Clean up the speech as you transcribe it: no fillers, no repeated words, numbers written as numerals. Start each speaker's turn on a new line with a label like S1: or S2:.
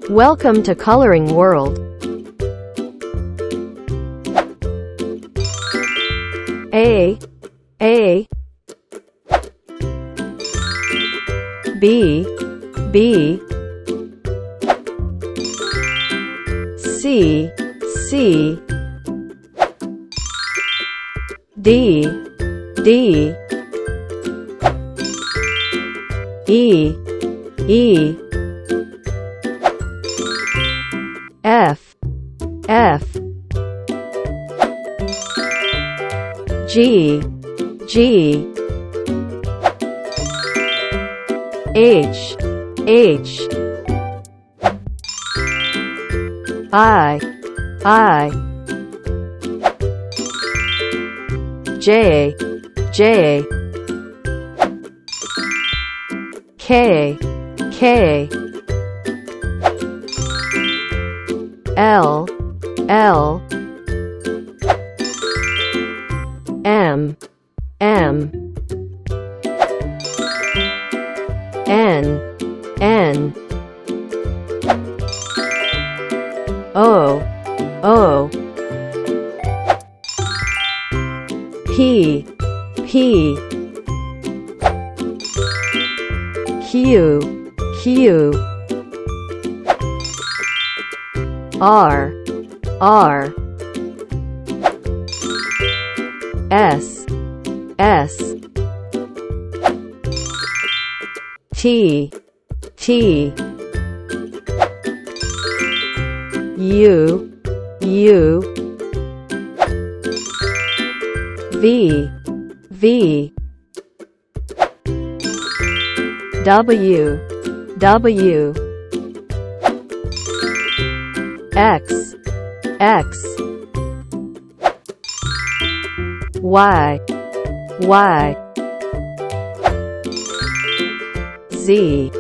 S1: Welcome to Coloring World. A B C D E F G H I J K L M N O P Q R S T U V W X Y Z